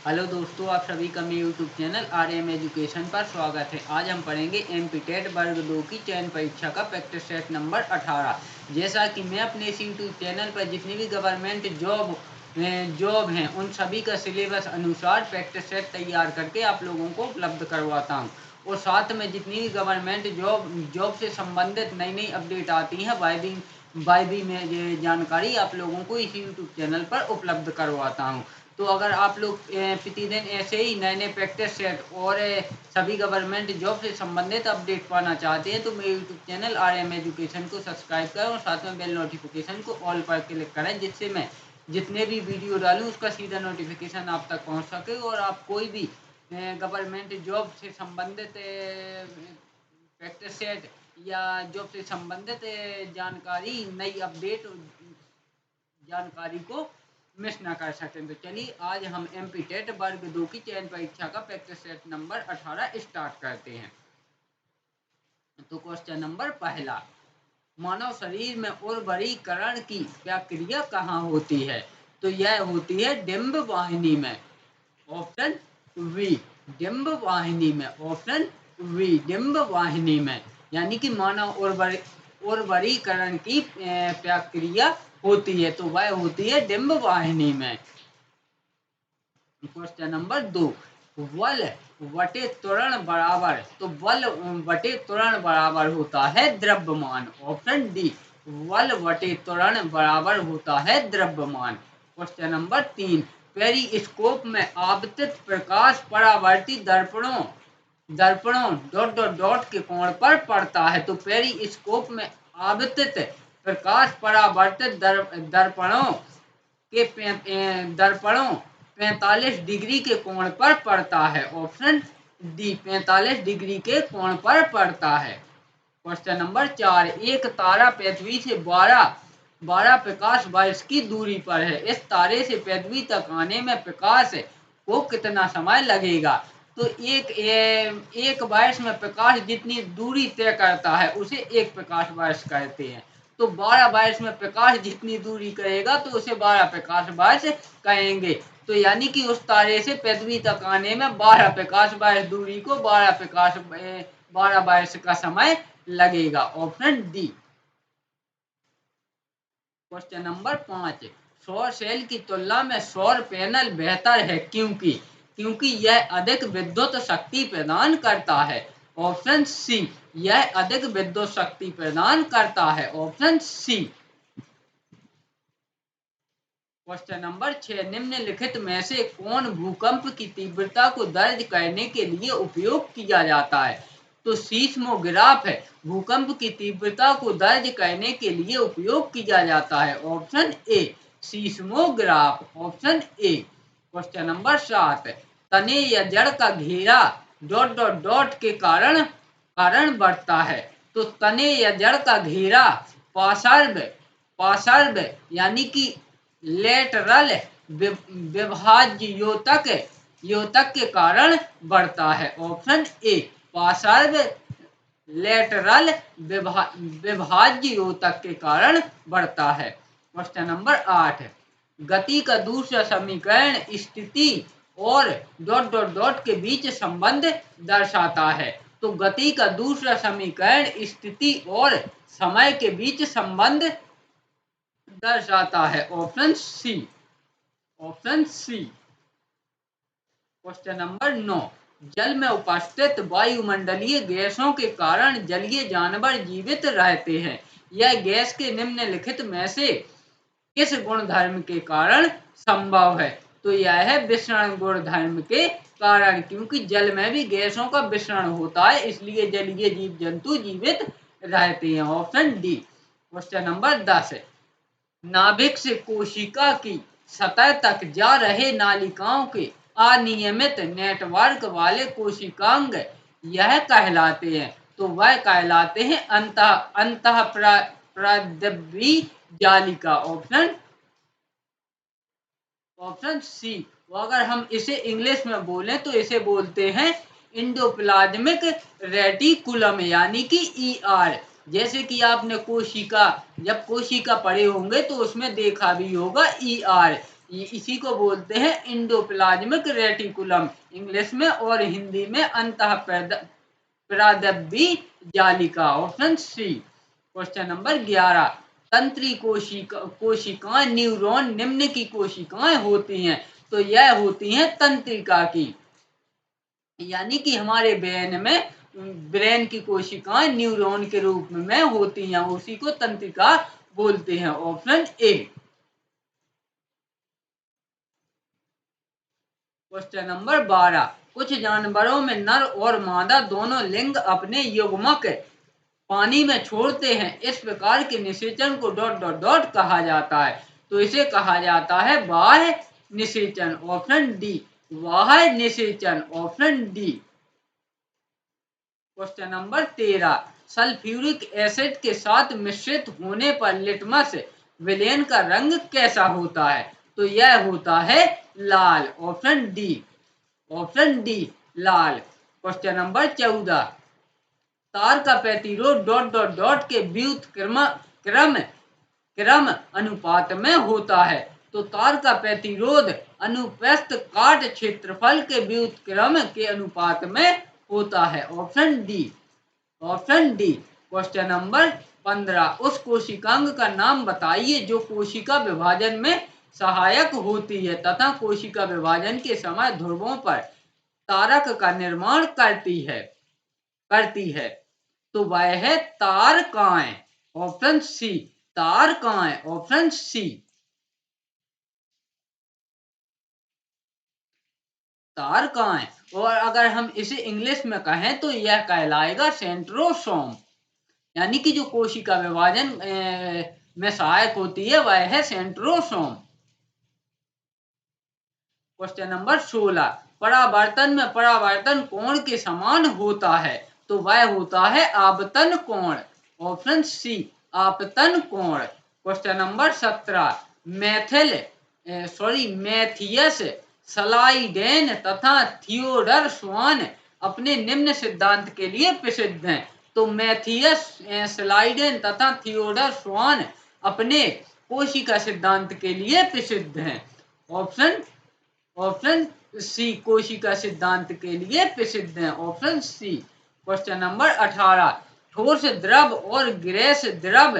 Hello दोस्तों, आप सभी का मेरे यूट्यूब चैनल आरएम एजुकेशन पर स्वागत है। आज हम पढ़ेंगे एमपी टेट वर्ग 2 की चयन परीक्षा का प्रैक्टिस सेट नंबर 18। जैसा कि मैं अपने इस यूट्यूब चैनल पर जितनी भी गवर्नमेंट जॉब हैं उन सभी का सिलेबस अनुसार प्रैक्टिस सेट तैयार करके आप लोगों को उपलब्ध करवाता हूँ। और साथ में जितनी भी गवर्नमेंट जॉब से संबंधित नई नई अपडेट आती हैं वाई में ये जानकारी आप लोगों को इस यूट्यूब चैनल पर उपलब्ध करवाता हूँ। तो अगर आप लोग प्रतिदिन ऐसे ही नए नए प्रैक्टिस सेट और सभी गवर्नमेंट जॉब से संबंधित अपडेट पाना चाहते हैं तो मेरे यूट्यूब चैनल आरएम एजुकेशन को सब्सक्राइब करें और साथ में बेल नोटिफिकेशन को ऑल पर क्लिक करें, जिससे मैं जितने भी वीडियो डालूं उसका सीधा नोटिफिकेशन आप तक पहुंच सके और आप कोई भी गवर्नमेंट जॉब से संबंधित प्रैक्टिस सेट या जॉब से संबंधित जानकारी नई अपडेट जानकारी को मिस ना कर सकें। तो चलिए आज हम एमपी टेट वर्ग 2 की चयन परीक्षा का प्रैक्टिस सेट नंबर 18 स्टार्ट करते हैं। तो क्वेश्चन नंबर पहला, मानव शरीर में उर्वरीकरण की प्रक्रिया कहाँ होती है? तो यह होती है डिंब वाहिनी में। ऑप्शन वी डिंब वाहिनी में। ऑप्शन वी डिंब वाहिनी में, यानी कि मानव उर्वरीकरण की प्रक्रिया होती है तो वह होती है डिंब वाहिनी में। क्वेश्चन नंबर 2, बल बटे त्वरण बराबर, तो बल बटे त्वरण बराबर होता है द्रव्यमान। ऑप्शन डी बल बटे त्वरण बराबर होता है द्रव्यमान। क्वेश्चन नंबर 3, पेरिस्कोप में आपतित प्रकाश परावर्ती दर्पणों दर्पणों डॉट डॉट डॉट के कोण पर पड़ता है। तो पेरिस्कोप में आपतित प्रकाश परावर्तित दर्पणों के दर्पणों 45 डिग्री के कोण पर पड़ता है। ऑप्शन डी 45 डिग्री के कोण पर पड़ता है। क्वेश्चन नंबर 4, एक तारा पृथ्वी से 12 प्रकाश वर्ष की दूरी पर है। इस तारे से पृथ्वी तक आने में प्रकाश को कितना समय लगेगा? तो एक वर्ष में प्रकाश जितनी दूरी तय करता है उसे एक प्रकाश वर्ष कहते हैं। तो 12 वर्ष में प्रकाश जितनी दूरी करेगा तो उसे 12 प्रकाश वर्ष कहेंगे। तो यानी कि उस तारे से पृथ्वी तक आने में 12 प्रकाश वर्ष दूरी को 12 वर्ष का समय लगेगा। Option D. क्वेश्चन नंबर 5, सौर सेल की तुलना में सौर पैनल बेहतर है क्योंकि यह अधिक विद्युत शक्ति प्रदान करता है। ऑप्शन सी यह अधिक विद्युत शक्ति प्रदान करता है। Option C. क्वेश्चन नंबर 6, निम्नलिखित में से कौन भूकंप की तीव्रता को दर्ज करने के लिए उपयोग किया जाता है? तो सीस्मोग्राफ है भूकंप की तीव्रता को दर्ज करने के लिए उपयोग किया जाता है। Option A seismograph. Option A. Question number 7, तने या जड़ का घेरा डॉट डॉट डॉट के कारण बढ़ता है। तो तने या जड़ का घेरा पार्श्व यानी कि लेटरल विभाज्य योतक के कारण बढ़ता है। ऑप्शन ए पार्श्व लेटरल विभाज्य योतक के कारण बढ़ता है। क्वेश्चन नंबर 8, गति का दूसरा समीकरण स्थिति और डॉट डॉट डॉट के बीच संबंध दर्शाता है। तो गति का दूसरा समीकरण स्थिति और समय के बीच संबंध दर्शाता है। Option C. Option C. Question number 9, जल में उपस्थित वायुमंडलीय गैसों के कारण जलीय जानवर जीवित रहते हैं। यह गैस के निम्नलिखित में से किस गुणधर्म के कारण संभव है? तो यह है विसरण गुणधर्म के कारण, क्योंकि जल में भी गैसों का विसरण होता है इसलिए जलीय जीव जंतु जीवित रहते हैं। Option D. क्वेश्चन नंबर 10, नाभिक से कोशिका की सतह तक जा रहे नालिकाओं के अनियमित नेटवर्क वाले कोशिकांग यह कहलाते हैं। तो वह कहलाते हैं अंतः प्रद्रवी जालिका। ऑप्शन सी। तो अगर हम इसे इंग्लिश में बोलें तो इसे बोलते हैं इंडोप्लाज्मिक रेटिकुलम, यानी कि ईआर। जैसे कि आपने जब कोशिका पढ़े होंगे तो उसमें देखा भी होगा ईआर, इसी को बोलते हैं इंडोप्लाज्मिक रेटिकुलम इंग्लिश में, और हिंदी में अंतः प्रादब्बी जालिका। Option C. क्वेश्चन नंबर 11, तंत्री कोशिकाएं न्यूरॉन निम्न की कोशिकाएं होती हैं, तो यह होती हैं तंत्रिका की, यानी कि हमारे ब्रेन की कोशिकाएं न्यूरॉन के रूप में होती हैं, उसी को तंत्रिका बोलते हैं। Option A. क्वेश्चन नंबर 12, कुछ जानवरों में नर और मादा दोनों लिंग अपने युग्मक पानी में छोड़ते हैं, इस प्रकार के निषेचन को डॉट डॉट डॉट कहा जाता है, तो इसे कहा जाता है बाह्य निषेचन। ऑप्शन डी, बाह्य निषेचन। Option D. Question number 13, sulphuric acid के साथ मिश्रित होने पर लिटमस विलेन का रंग कैसा होता है, तो यह होता है लाल। Option D. ऑप्शन डी, लाल। क्वेश्चन नंबर 14, तार का प्रतिरोध डॉट डॉट डॉट के व्युत्क्रम क्रम क्रम अनुपात में होता है, तो तार का प्रतिरोध अनुप्रस्थ काट क्षेत्रफल के व्युत्क्रम के अनुपात में होता है। Option D. Option D. Question number 15, उस कोशिकांग का नाम बताइए जो कोशिका विभाजन में सहायक होती है तथा कोशिका विभाजन के समय ध्रुवों पर तारक का निर्माण करती है, तो वह है तारकाएं। Option C, तारकाएं। Option C, तारकाएं। और अगर हम इसे इंग्लिश में कहें तो यह कहलाएगा सेंट्रोसोम, यानी कि जो कोशिका विभाजन में सहायक होती है वह है सेंट्रोसोम। क्वेश्चन नंबर 16, परावर्तन में परावर्तन कोण के समान होता है, तो वह होता है आपतन कोण। ऑप्शन सी, आपतन कोण। क्वेश्चन नंबर 17, मैथियस स्लाइडेन तथा थियोडर स्वान अपने निम्न सिद्धांत के लिए प्रसिद्ध हैं, तो मैथियस स्लाइडेन तथा थियोडर स्वान अपने कोशिका सिद्धांत के लिए प्रसिद्ध हैं। ऑप्शन ऑप्शन सी, कोशिका सिद्धांत के लिए प्रसिद्ध है। Option C. क्वेश्चन नंबर 18, ठोस द्रव और गैस द्रव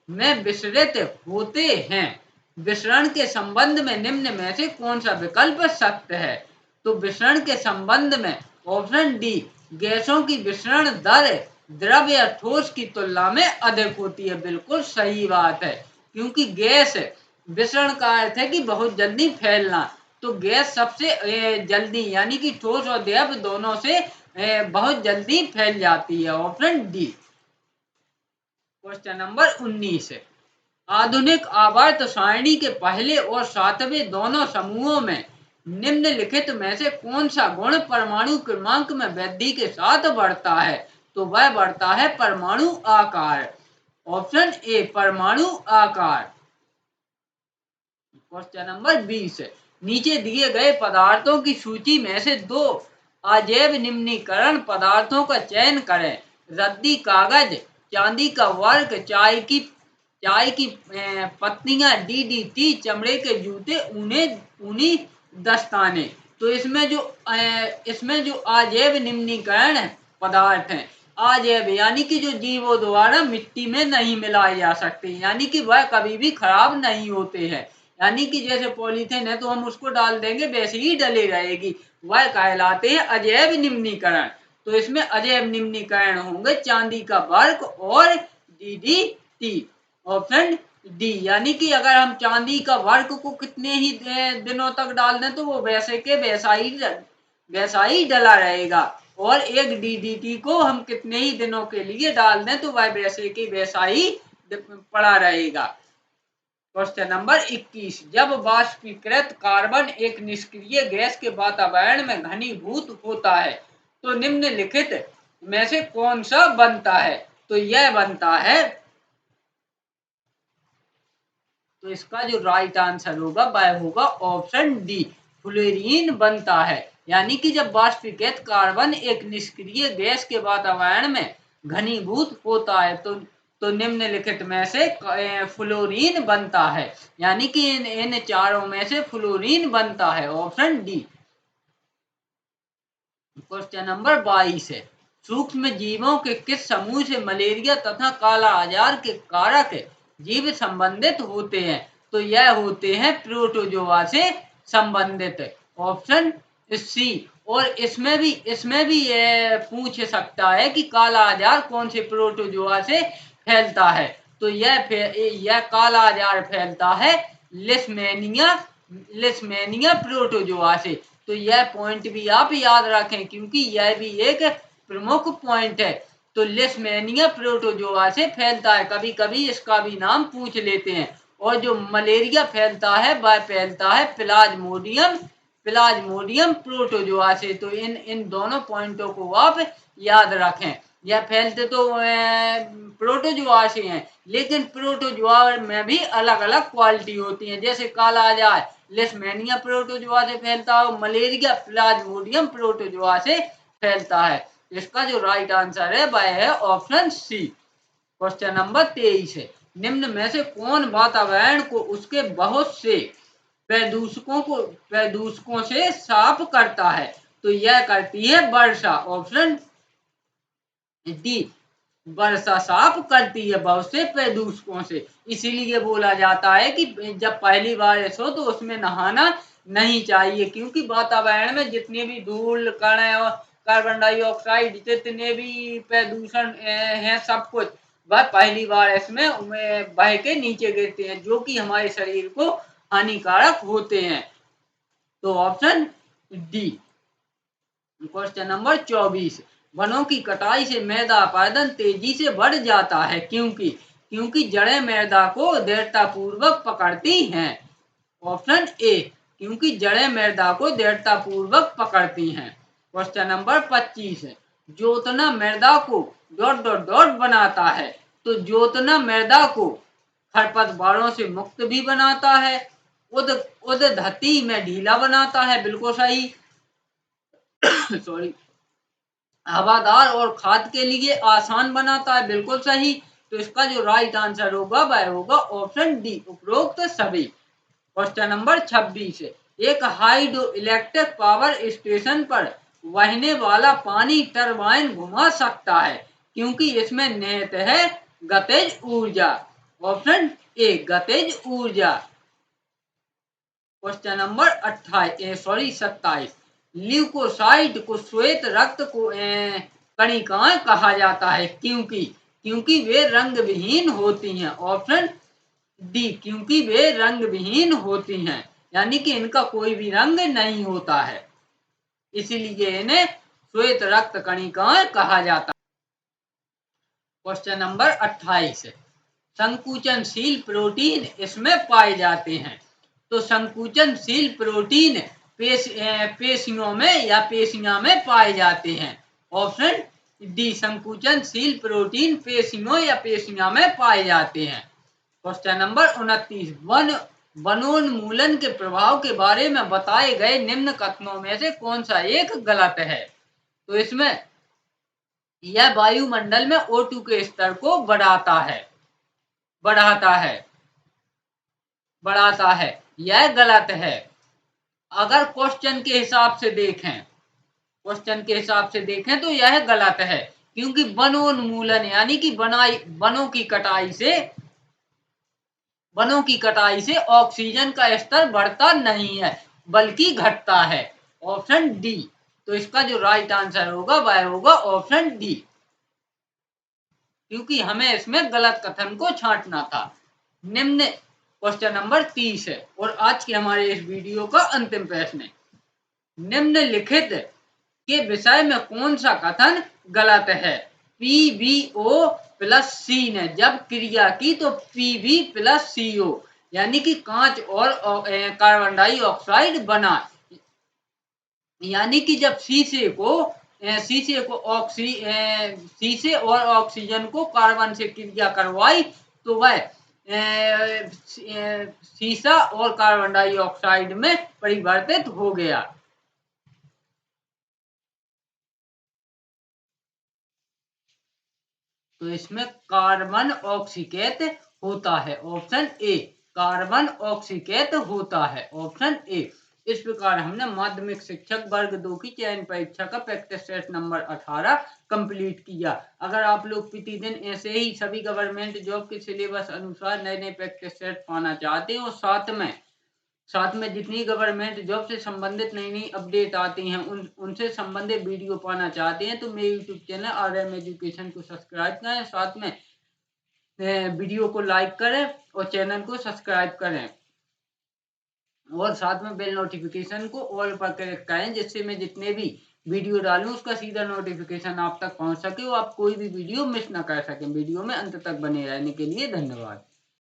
में विसरित होते हैं, विसरण के संबंध में निम्न में से कौन सा विकल्प सत्य है, तो विसरण के संबंध में ऑप्शन डी, गैसों की विसरण दर द्रव या ठोस की तुलना में अधिक होती है। बिल्कुल सही बात है, क्योंकि गैस विसरण का अर्थ है कि बहुत जल्दी फैलना, तो गैस सबसे जल्दी, यानी कि ठोस और द्रव दोनों से बहुत जल्दी फैल जाती है। Option D. क्वेश्चन नंबर 19, आधुनिक आवर्त सारणी के पहले और सातवें दोनों समूहों में निम्नलिखित में से कौन सा गुण परमाणु क्रमांक में वृद्धि के साथ बढ़ता है, तो वह बढ़ता है परमाणु आकार। ऑप्शन ए, परमाणु आकार। क्वेश्चन नंबर 20, नीचे दिए गए पदार्थों की सूची में से दो अजैव निम्नीकरण पदार्थों का चयन करें, रद्दी कागज, चांदी का वर्क, चाय की पत्तियां, डीडीटी, चमड़े के जूते, ऊनी दस्ताने। तो इसमें जो अजैव निम्नीकरण पदार्थ हैं, अजैव यानी कि जो जीवों द्वारा मिट्टी में नहीं मिलाए जा सकते, यानी कि वह कभी भी खराब नहीं होते हैं, यानी कि जैसे पॉलीथीन है तो हम उसको डाल देंगे वैसे ही डली रहेगी, वह कहलाते हैं अजैव निम्नीकरण। तो इसमें अजैव निम्नीकरण होंगे चांदी का वर्क और डीडीटी। ऑप्शन डी, यानी कि अगर हम चांदी का वर्क को कितने ही दिनों तक डाल दें तो वो वैसा ही डला रहेगा, और एक डीडीटी को हम कितने ही दिनों के लिए डाल दें तो वह वैसा ही पड़ा रहेगा। क्वेश्चन नंबर 21, जब वाष्पीकृत कार्बन एक निष्क्रिय गैस के वातावरण में घनीभूत होता है तो निम्नलिखित में से कौन सा बनता है, तो यह बनता है, तो इसका जो राइट आंसर होगा वह होगा ऑप्शन डी, फ्लोरीन बनता है। यानी कि जब वाष्पीकृत कार्बन एक निष्क्रिय गैस के वातावरण में घनीभूत होता है तो तो निम्नलिखित में से फ्लोरीन बनता है, यानी कि इन चारों में से फ्लोरीन बनता है, ऑप्शन डी। क्वेश्चन नंबर 22 है, सूक्ष्म जीवों के किस समूह से मलेरिया तथा काला आजार के कारक जीव संबंधित होते हैं? तो यह होते हैं प्रोटोजोआ से संबंधित, ऑप्शन सी। और इसमें भी ये पूछ सकता है कि काला आजार कौन से प्रोटोजोआ से फैलता है? तो यह काला आजार फैलता है लिस्मेनिया लिस्मेनिया प्रोटोजोआ से। तो यह पॉइंट भी आप याद रखें, क्योंकि यह भी एक प्रमुख पॉइंट है। तो लिस्मेनिया प्रोटोजोआ से फैलता है, कभी कभी इसका भी नाम पूछ लेते हैं। और जो मलेरिया फैलता है वह फैलता है प्लाज्मोडियम प्रोटोजोआ से। तो इन दोनों पॉइंटों को आप याद रखें। यह फैलते तो प्रोटोजोआ से हैं, लेकिन प्रोटोजोआ में भी अलग अलग क्वालिटी होती है, जैसे काला आजार लिस्मेनिया प्रोटोजोआ से फैलता है, मलेरिया प्लाज्मोडियम प्रोटोजोआ से फैलता है। इसका जो राइट आंसर है वह है ऑप्शन सी। क्वेश्चन नंबर 23 है, निम्न में से कौन वातावरण को उसके बहुत से प्रदूषकों से साफ करता है? तो यह करती है वर्षा, ऑप्शन डी। वर्षा साफ करती है बहुत से प्रदूषकों से, इसीलिए बोला जाता है कि जब पहली बारिश हो तो उसमें नहाना नहीं चाहिए, क्योंकि वातावरण में जितने भी धूल कण और कार्बन डाइऑक्साइड जितने भी प्रदूषण हैं सब कुछ वह पहली बारिश में बह के नीचे गिरते हैं, जो कि हमारे शरीर को हानिकारक होते हैं। तो ऑप्शन डी। क्वेश्चन नंबर 24, वनों की कटाई से मृदा अपरदन तेजी से बढ़ जाता है, क्योंकि जड़ें मृदा को दृढ़ता पूर्वक पकड़ती हैं, ऑप्शन ए। क्योंकि जड़ें मृदा को दृढ़ता पूर्वक पकड़ती हैं। क्वेश्चन नंबर 25 है, जोतना मृदा को डॉट डॉट डॉट बनाता है। तो जोतना मृदा को खरपतवारों से मुक्त भी बनाता है, उदधति में ढीला बनाता है, बिल्कुल सही सॉरी, हवादार और खाद के लिए आसान बनाता है, बिल्कुल सही। तो इसका जो राइट आंसर होगा वह होगा ऑप्शन डी, उपरोक्त सभी। क्वेश्चन नंबर 26 है, एक हाइड्रो इलेक्ट्रिक पावर स्टेशन पर बहने वाला पानी टरबाइन घुमा सकता है, क्योंकि इसमें निहित है गतिज ऊर्जा, ऑप्शन ए, गतिज ऊर्जा। क्वेश्चन नंबर 27, ल्यूकोसाइट को श्वेत रक्त को कणिकाएं कहा जाता है, क्योंकि वे रंग विहीन होती हैं, ऑप्शन डी। क्योंकि वे रंग विहीन होती हैं, यानी कि इनका कोई भी रंग नहीं होता है, इसीलिए इन्हें श्वेत रक्त कणिकाएं कहा जाता है। क्वेश्चन नंबर 28, संकुचनशील प्रोटीन इसमें पाए जाते हैं। तो संकुचनशील प्रोटीन पेशियों में या पेशियां में पाए जाते हैं, ऑप्शन डी। संकुचनशील प्रोटीन पेशियों या पेशियां में पाए जाते हैं। क्वेश्चन नंबर 29, वनोन्मूलन के प्रभाव के बारे में बताए गए निम्न कथनों में से कौन सा एक गलत है? तो इसमें यह वायुमंडल में O2 के स्तर को बढ़ाता है, यह गलत है। अगर क्वेश्चन के हिसाब से देखें तो यह गलत है, क्योंकि वनोन्मूलन यानी कि वनों की कटाई से ऑक्सीजन का स्तर बढ़ता नहीं है बल्कि घटता है, ऑप्शन डी। तो इसका जो राइट आंसर होगा वह होगा ऑप्शन डी, क्योंकि हमें इसमें गलत कथन को छांटना था। निम्न क्वेश्चन नंबर 30 है और आज के हमारे इस वीडियो का अंतिम प्रश्न है, निम्नलिखित के विषय में कौन सा कथन गलत है? PbO प्लस C ने जब क्रिया की तो Pb प्लस CO, यानी कि कांच और कार्बन डाइऑक्साइड बना, यानी कि जब शीशे और ऑक्सीजन को कार्बन से क्रिया करवाई तो वह शीशा और कार्बन डाइऑक्साइड में परिवर्तित हो गया। तो इसमें कार्बन ऑक्सीकेत होता है, ऑप्शन ए कार्बन ऑक्सीकेत होता है, ऑप्शन ए। इस प्रकार हमने माध्यमिक शिक्षक वर्ग 2 की चयन परीक्षा का प्रैक्टिस सेट नंबर 18 कंप्लीट किया। अगर आप लोग प्रतिदिन ऐसे ही सभी गवर्नमेंट जॉब के सिलेबस अनुसार नए नए प्रैक्टिस सेट पाना चाहते हैं और साथ में जितनी गवर्नमेंट जॉब से संबंधित नई नई अपडेट आती हैं उनसे संबंधित वीडियो पाना चाहते हैं तो मेरे यूट्यूब चैनल RM एजुकेशन को सब्सक्राइब करें, साथ में वीडियो को लाइक करें और चैनल को सब्सक्राइब करें और साथ में बेल नोटिफिकेशन को ऑल पर क्लिक करें, जिससे मैं जितने भी वीडियो डालूं उसका सीधा नोटिफिकेशन आप तक पहुंच सके और आप कोई भी वीडियो मिस ना कर सकें। वीडियो में अंत तक बने रहने के लिए धन्यवाद।